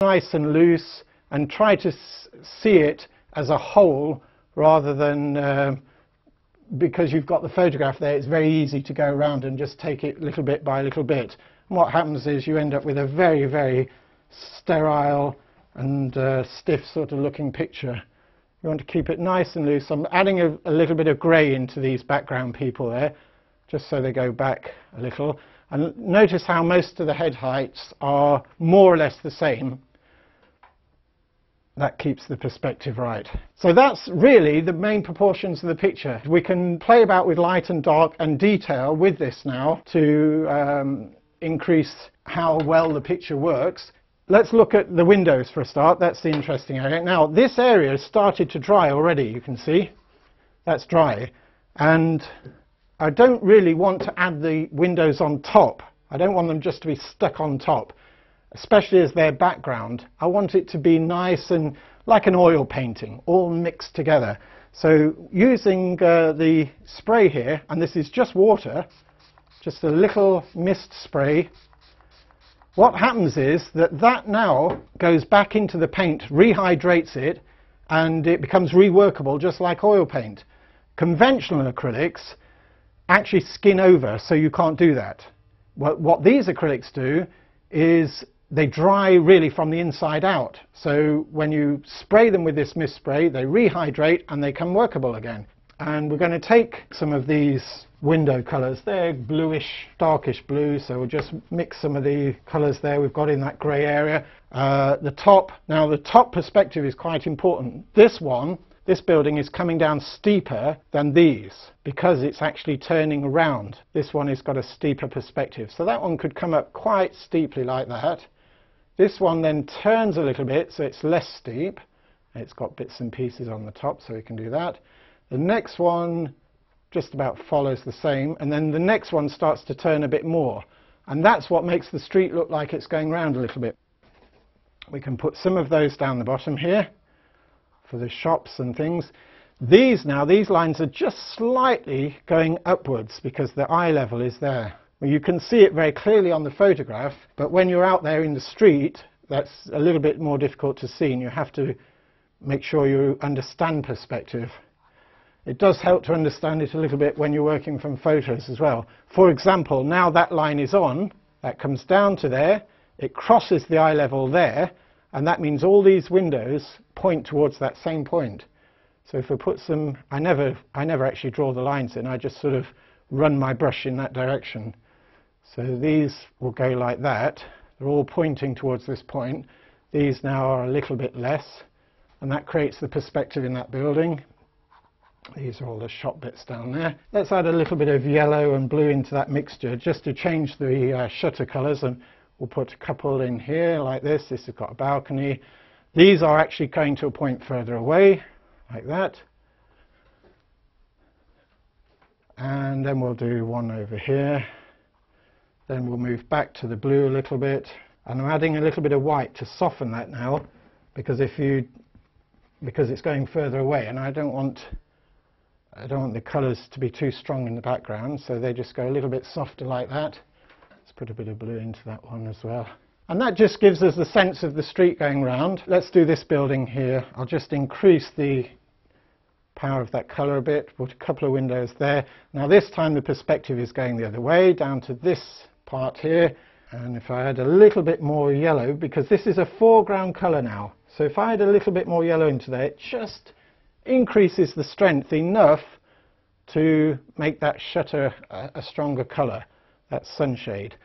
nice and loose and try to see it as a whole rather than because you've got the photograph there, it's very easy to go around and just take it little bit by little bit. And what happens is you end up with a very, very sterile and stiff sort of looking picture. You want to keep it nice and loose. I'm adding a little bit of grey into these background people there, just so they go back a little. And notice how most of the head heights are more or less the same. That keeps the perspective right. So that's really the main proportions of the picture. We can play about with light and dark and detail with this now to increase how well the picture works. Let's look at the windows for a start. That's the interesting area. Now this area has started to dry already, you can see. That's dry. And I don't really want to add the windows on top. I don't want them just to be stuck on top, especially as their background. I want it to be nice and like an oil painting, all mixed together. So using the spray here, and this is just water, just a little mist spray, what happens is that now goes back into the paint, rehydrates it, and it becomes reworkable just like oil paint. Conventional acrylics actually skin over, so you can't do that. What these acrylics do is they dry really from the inside out. So when you spray them with this mist spray, they rehydrate and they come workable again. And we're going to take some of these window colours. They're bluish, darkish blue, so we'll just mix some of the colours there we've got in that grey area. Now the top perspective is quite important. This building is coming down steeper than these because it's actually turning around. This one has got a steeper perspective. So that one could come up quite steeply like that. This one then turns a little bit, so it's less steep. It's got bits and pieces on the top, so we can do that. The next one just about follows the same, and then the next one starts to turn a bit more. And that's what makes the street look like it's going round a little bit. We can put some of those down the bottom here for the shops and things. These lines are just slightly going upwards because the eye level is there. Well, you can see it very clearly on the photograph, but when you're out there in the street, that's a little bit more difficult to see, and you have to make sure you understand perspective. It does help to understand it a little bit when you're working from photos as well. For example, now that line is on, that comes down to there, it crosses the eye level there, and that means all these windows point towards that same point. So if I put some, I never actually draw the lines in, I just sort of run my brush in that direction. So these will go like that. They're all pointing towards this point. These now are a little bit less, and that creates the perspective in that building. These are all the shop bits down there. Let's add a little bit of yellow and blue into that mixture just to change the shutter colours, and we'll put a couple in here like this. This has got a balcony. These are actually going to a point further away, like that. And then we'll do one over here. Then we'll move back to the blue a little bit. And I'm adding a little bit of white to soften that now, because it's going further away, and I don't want the colours to be too strong in the background, so they just go a little bit softer like that. Let's put a bit of blue into that one as well. And that just gives us the sense of the street going round. Let's do this building here. I'll just increase the power of that colour a bit, put a couple of windows there. Now this time the perspective is going the other way, down to this part here. And if I add a little bit more yellow, because this is a foreground colour now, so if I add a little bit more yellow into there, it just increases the strength enough to make that shutter a stronger colour, that sunshade.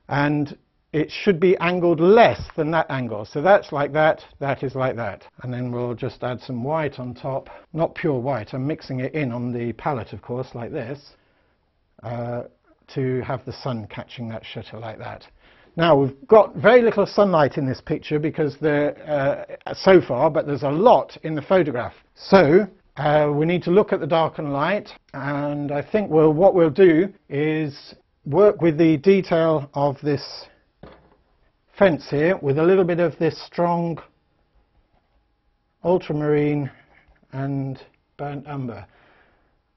And it should be angled less than that angle. So that's like that, that is like that. And then we'll just add some white on top. Not pure white, I'm mixing it in on the palette, of course, like this, to have the sun catching that shutter like that. Now, we've got very little sunlight in this picture because so far, but there's a lot in the photograph. So we need to look at the dark and light, and I think what we'll do is work with the detail of this fence here with a little bit of this strong ultramarine and burnt umber.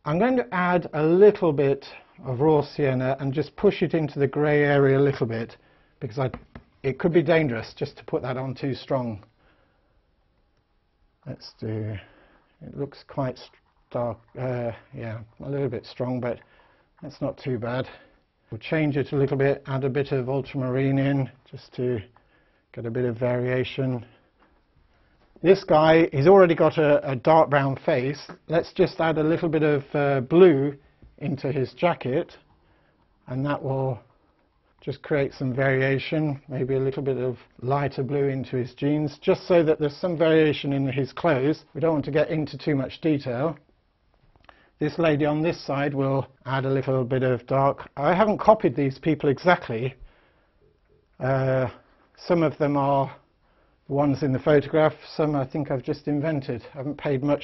I'm going to add a little bit of raw sienna and just push it into the grey area a little bit, because I it could be dangerous just to put that on too strong. Let's do, it looks quite dark, yeah, a little bit strong, but that's not too bad. We'll change it a little bit, add a bit of ultramarine in, just to get a bit of variation. This guy, he's already got a dark brown face. Let's just add a little bit of blue into his jacket, and that will just create some variation, maybe a little bit of lighter blue into his jeans, just so that there's some variation in his clothes. We don't want to get into too much detail. This lady on this side will add a little bit of dark. I haven't copied these people exactly. Some of them are the ones in the photograph, some I think I've just invented. I haven't paid much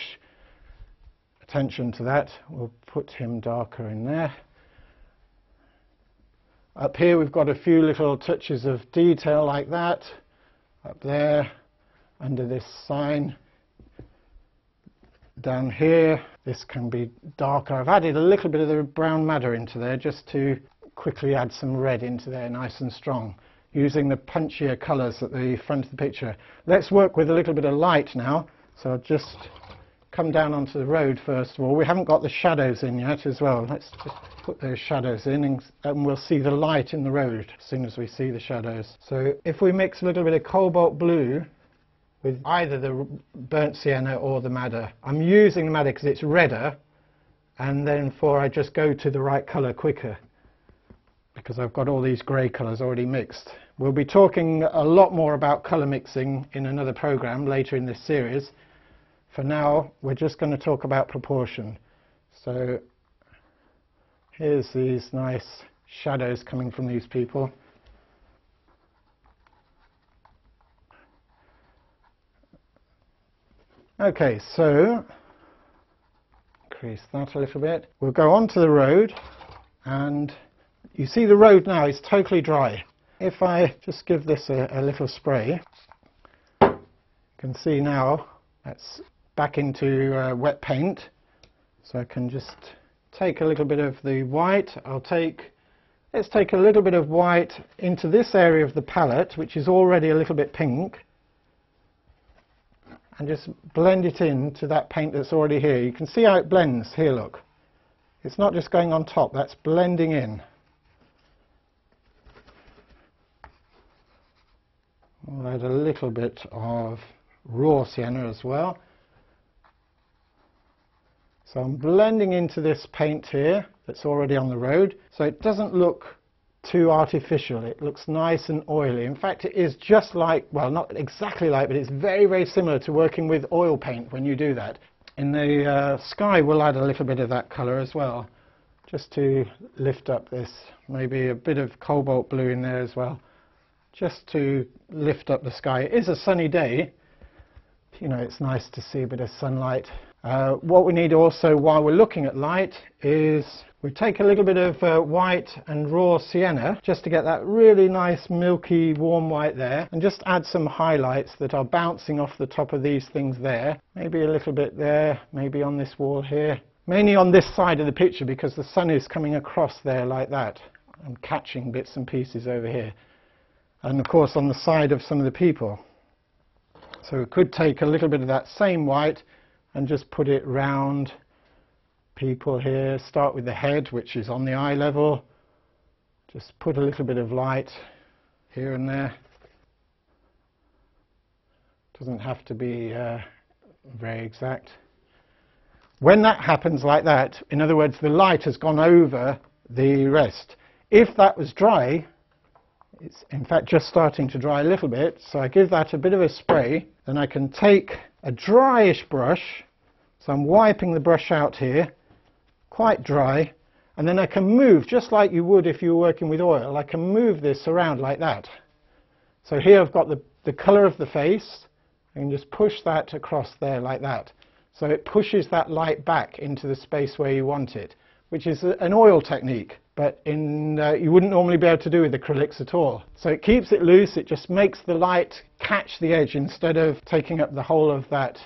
attention to that. We'll put him darker in there. Up here we've got a few little touches of detail like that. Up there, under this sign. Down here, this can be darker. I've added a little bit of the brown madder into there just to quickly add some red into there, nice and strong, using the punchier colours at the front of the picture. Let's work with a little bit of light now. So I'll just come down onto the road first of all. We haven't got the shadows in yet as well. Let's just put those shadows in, and we'll see the light in the road as soon as we see the shadows. So if we mix a little bit of cobalt blue with either the burnt sienna or the madder. I'm using the madder because it's redder, and then I just go to the right colour quicker, because I've got all these grey colours already mixed. We'll be talking a lot more about colour mixing in another programme later in this series. For now, we're just going to talk about proportion. So here's these nice shadows coming from these people. Okay, so increase that a little bit. We'll go onto the road, and you see the road now is totally dry. If I just give this a little spray, you can see now that's back into wet paint. So I can just take a little bit of the white. Let's take a little bit of white into this area of the palette, which is already a little bit pink, and just blend it into that paint that's already here. You can see how it blends here, look. It's not just going on top, that's blending in. We'll add a little bit of raw sienna as well. So I'm blending into this paint here that's already on the road, so it doesn't look too artificial. It looks nice and oily. In fact, it is just like, well, not exactly like, but it's very, very similar to working with oil paint when you do that. In the sky, we'll add a little bit of that colour as well, just to lift up this, maybe a bit of cobalt blue in there as well, just to lift up the sky. It is a sunny day. You know, it's nice to see a bit of sunlight. What we need also while we're looking at light is we take a little bit of white and raw sienna just to get that really nice milky warm white there, and just add some highlights that are bouncing off the top of these things there. Maybe a little bit there, maybe on this wall here. Mainly on this side of the picture because the sun is coming across there like that and catching bits and pieces over here. And of course on the side of some of the people. So we could take a little bit of that same white and just put it round people here. Start with the head, which is on the eye level. Just put a little bit of light here and there. Doesn't have to be very exact. When that happens like that, in other words, the light has gone over the rest. If that was dry, it's in fact just starting to dry a little bit, so I give that a bit of a spray. Then I can take a dryish brush, so I'm wiping the brush out here, quite dry, and then I can move, just like you would if you were working with oil, I can move this around like that. So here I've got the colour of the face, I can just push that across there like that. So it pushes that light back into the space where you want it, which is an oil technique. but you wouldn't normally be able to do with acrylics at all. So it keeps it loose, it just makes the light catch the edge instead of taking up the whole of that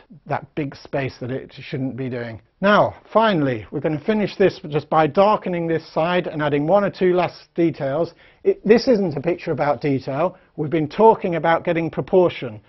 big space that it shouldn't be doing. Now, finally, we're going to finish this just by darkening this side and adding one or two last details. This isn't a picture about detail. We've been talking about getting proportion.